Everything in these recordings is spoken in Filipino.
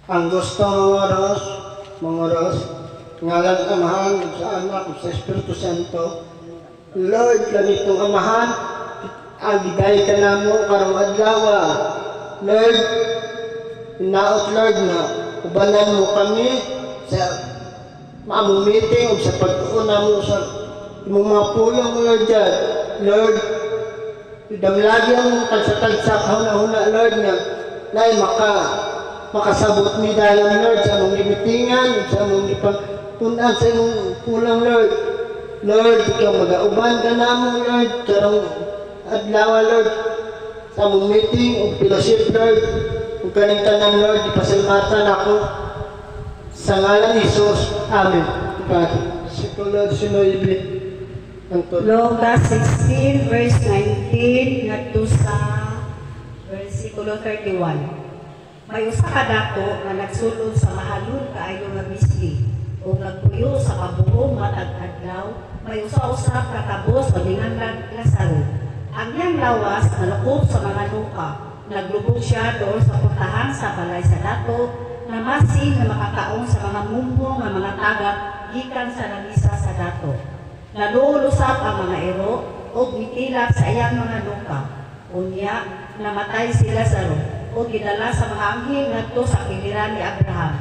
Ang gusto mga Ros, ngalan Amahan, sa Anak, sa Espiritu Santo, Lord, ganitong Amahan, agigay ka na mo karong adlaw. Lord, inaot Lord na ubanan mo kami sa maamong meeting o sa pag-uuna mo sa imong mga pulong, Lord, dyan. Lord, idamlagi ang kalsa-kalsa kahuna-huna, Lord, na makasabot ni dahil, Lord, sa among limitingan, sa among ipagpunan, sa imong pulang, Lord. Lord, ikaw mag-auban ka na mo, Lord, karong adlaw, Lord, sa among meeting o fellowship, Lord. Kung kaning tanan, Lord, ipasalamatan ako sa ngalan ni Jesus. Amen. Sikulo 19. Lucas 16 verse 19 ngadto sa versikulo 31. May usa ka dako nga nagsulod sa mahalon kaayo nga misli ug nagpuyo sa kabuo matag adlaw. May usa-usa ka tabos nga ginanglan Lazaro. Ang iyang lawas nalukop sa mga lupa. Naglubog siya doon sa puntahan sa balay sa dato na masin na makakaon sa mga mumbo nga mga tagak gikan sa lamisa sa dato. Nalulusap ang mga ero o mitilap sa iyang mga lupa. Unya, namatay si Lazaro o gidala sa mga anghel ngadto sa kiliran ni Abraham.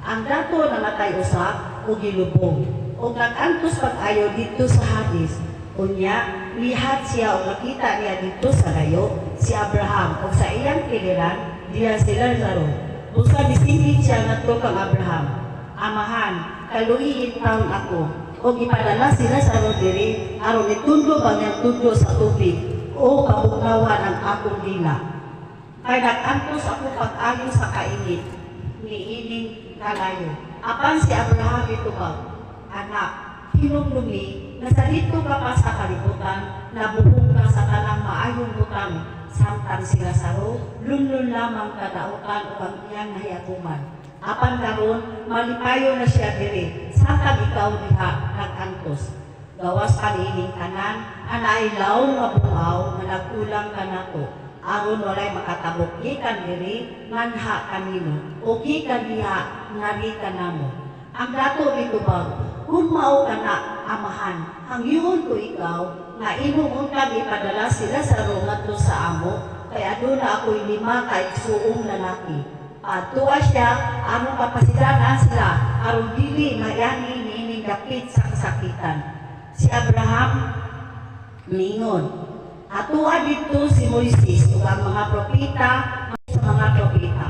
Ang dato namatay usap o gilubong o nag-antos pag-ayo dito sa Hades. Unya, lihat siya o nakita niya dito sa layo si Abraham o sa iyang kiliran diya si Lazaro. Usa bisingin siya ngadto kang Abraham. Amahan, kaluhiin taon ako. O ipadala sila sa diri aron itundo ba niyang tundo sa tubig o kabugnawan ang akong dila. Kay nag-antos ako pag-ayo sa kainit, niining kalayo. Apan si Abraham ito ba, anak, hinumlumi, nasa dito ka pa sa kalibutan, nabuhong ka sa tanang maayong butang, samtang si Lazaro, lunlun lamang kadautan o ang iyang nahiaguman. Apan karon malipayo na siya diri, sakag ikaw diha nag-antos. Gawas kanining tanan, anay laom nga bungaw nga nagkulang kanato. Aron walay makatabok gikan diri, manha kanino, o gikan diha ngari kanamo. Ang dato dito ba, kung mao kana amahan, hangyon ko ikaw, nga imong untag ipadala sila sa rungat sa amo, kay aduna ako'y 5 ka igsuong lalaki. Tuwa siya, among kapasidanan sila, aron dili mayani niining dapit sa kasakitan. Si Abraham, mingon, atuwa dito si Moises ug ang mga propeta sa mga propeta.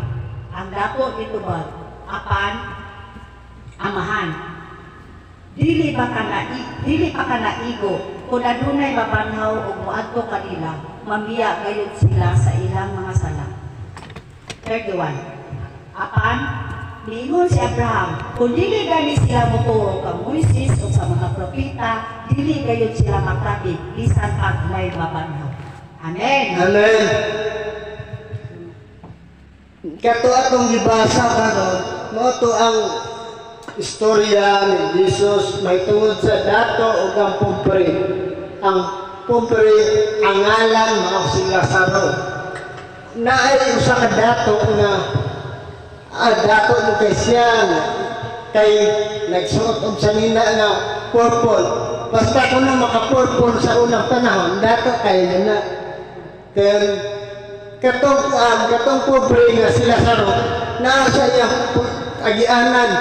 Ang dato dito ba, apan, amahan, dili pa ka naigo, kung adunay mabanhaw o muadto kanila, mamiya gayud sila sa ilang mga sala. 31. Apan, niingon si Abraham, kung dili gani sila muturo kang Moises o sa mga propeta, dili gayud sila magtabig, bisan pag may mabanhaw. Amen. Amen. Kato atong gibasa karon, mo to ang istorya ni Jesus may tungod sa dato o ang pumpre. Ang pumpre, ang ngalan mao si Lazaro. Naay usa ka dato nga dato mo kay siya kay nagsuot og sanina nga purple. Basta kung maka-purple sa unang panahon, dato kay na. Then katong pobre nga si Lazaro, naa sa iyang agianan,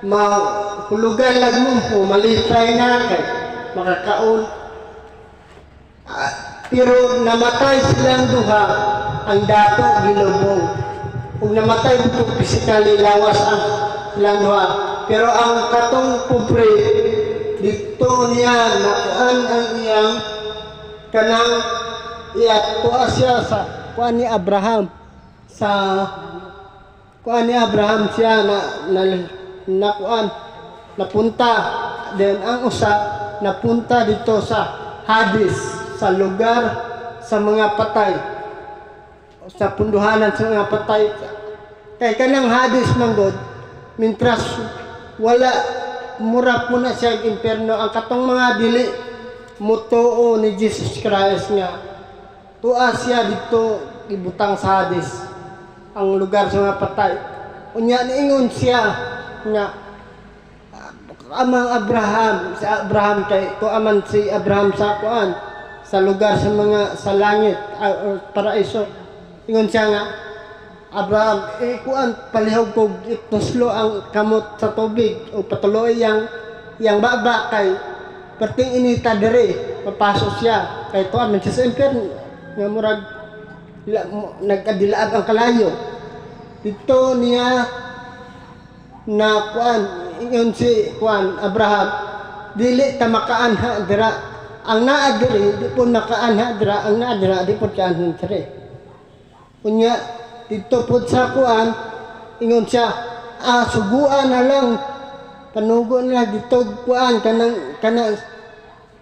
mahulugan lagmumpo, malipay na kay makakaon. Pero namatay silang duha, ang dato gilubong. Kung namatay ito physically, lawas ang silang duha. Pero ang katong pobre, dito niya nakuan ang iyang kanang tuwa siya sa kuan ni Abraham. Sa kuan ni Abraham siya nakuan, napunta. Then ang usa napunta dito sa Hades, sa lugar sa mga patay, sa punduhanan sa mga patay. Kay kanang Hades manggod, mintras wala mura po na siya ang impyerno. Ang katong mga dili mutuo ni Jesus Christ nga tuwa siya dito ibutang sa Hades, ang lugar sa mga patay. Unya niingon siya nga amang Abraham, si Abraham kay tuaman si Abraham sa kuan sa lugar sa mga sa langit o paraiso. Ingon siya nga Abraham, kuan palihog ko ituslo ang kamot sa tubig o patuloy yang baba kay perting inita dere papasok siya kay tuaman siya sa impyerno nga murag nagadilaag ang kalayo. Dito niya na kuan ingon si kuan Abraham dili ta makaanha dira ang naa diri di pun makaanha dira ang naa dira di pun kaanha diri unya dito pud sa kuan ingon siya suguan na lang panugo na dito kuan kanang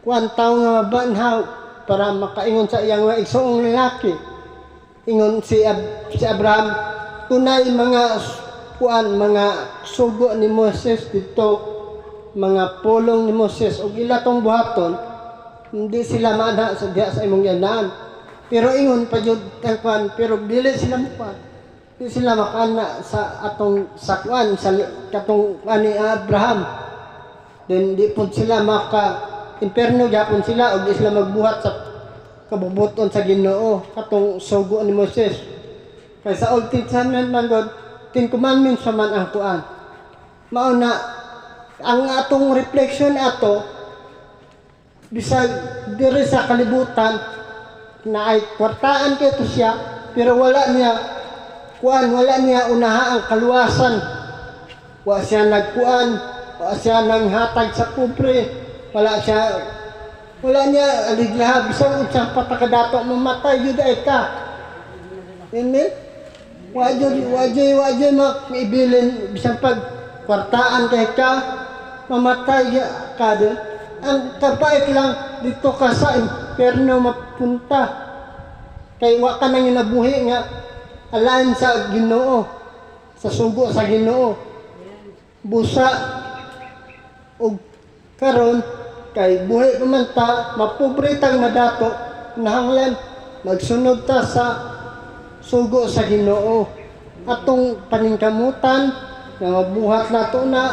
kuan tawo nga banhaw para makaingon sa iyang mga igsoong lalaki. Ingon si Abraham tunay mga kuan mga sugo ni Moses dito mga pulong ni Moses ug ila tong buhaton hindi sila maana sa diha sa imong yanaan pero ingon pa jud kuan pero dili sila mukuan di sila makana sa atong sa kuan sa katong ani Abraham then di pud sila maka impierno gyapon sila ug di sila magbuhat sa kabubuton sa Ginoo katong sugo ni Moses kay sa Old Testament man God 10 commandments man ang kuan. Mao na ang atong reflection ato bisag diri sa kalibutan na ay kwartaan kay to siya pero wala niya kuan wala niya unaha ang kaluwasan. Wa siya nagkuan, wa siya nanghatag sa pobre, wala niya aliglaha bisag unsang patakadato mamatay jud ay ka. Amen. Wajay maibilin bisang pag kwartaan kay ka mamatay ka din. Ang kabait lang dito ka sa impyerno mapunta kay wa ka nang nabuhi nga alain sa Ginoo sa sugo sa Ginoo busa ug karon kay buhi pamanta mapobre tang madato nahanglan magsunod ta sa sugo sa Ginoo atong paningkamutan nga mabuhat nato na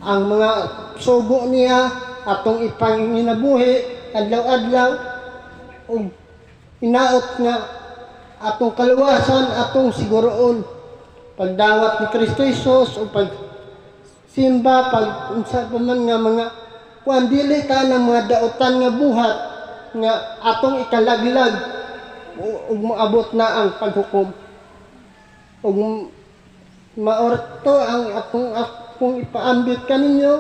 ang mga sugo niya atong ipanginabuhi adlaw-adlaw ug inaot nga atong kaluwasan atong siguroon pagdawat ni Kristo Jesus o pag simba pag unsa pa man nga mga kuan dili ka ng mga daotan nga buhat nga atong ikalaglag ug moabot na ang paghukom ug maorto ang akong ipaambit kaninyo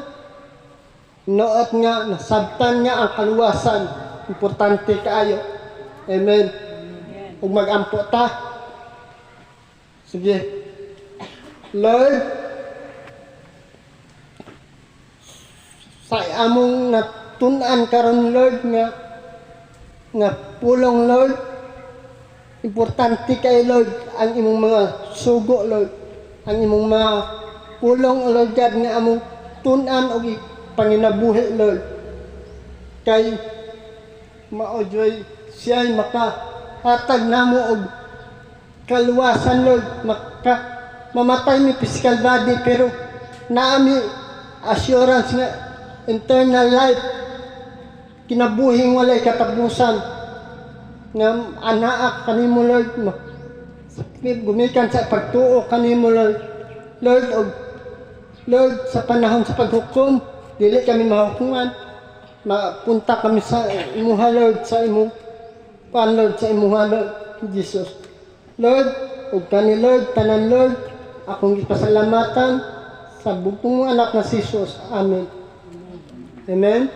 noot nga nasabtan nga ang kaluwasan importante kaayo. Amen. Ug magampo ta. Sige. Lord, sa among natun-an karon Lord nga pulong Lord, importante kay Lord ang imong mga sugo Lord, ang imong mga pulong Lord God nga among tun-an og panginabuhi Lord. Kay maojoy siya makahatag namo og kaluwasan Lord, mamatay mi physical body pero naami assurance nga eternal life kinabuhing walay katapusan nga anak kanimo Lord mo gumikan sa pagtuo kanimo Lord Lord sa panahon sa paghukom dili kami mahukuman mapunta kami sa imuha Lord sa imong Lord sa imuha Lord Jesus Lord ug kani Lord tanan Lord akong gipasalamatan sa bugtong anak na si Jesus. Amen. Amen.